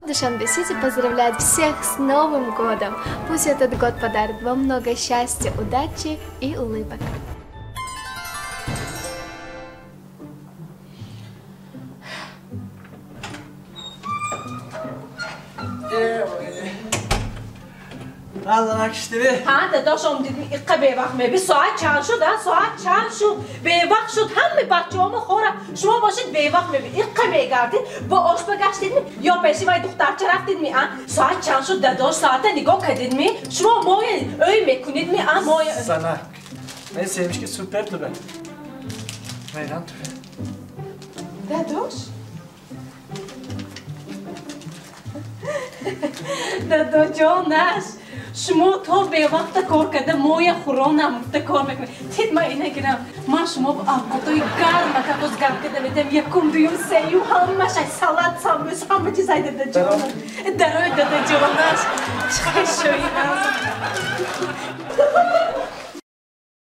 Душанбе Сити поздравляет всех с Новым годом! Пусть этот год подарит вам много счастья, удачи и улыбок. Nazan akıştırı. Ha dadaşım dedim ilk bevakme bir saat çan şud ha saat çan şud bevak şud hem bachçomu xora şuma başık bevakme bir ilk begardin bu oş bagaş dedim yo peşi vay doktor taraf dedim ha saat çan şud dadaş saate nigo kadin mi şuma moya öy mekunit mi ha moya Sana. Ben sevmiş ki süper tübe. Meydan tübe. dadaş dadaş Jonas شما تا به وقت کار کرده موی خورانم کار میکنه تید ما اینه گرم من شما با آقای گرم که باز گرم کرده میدم یکم دویم سیوم همه شای سالات ساموس همه چیز های داده جوانش درای داده جوانش چه شوی هست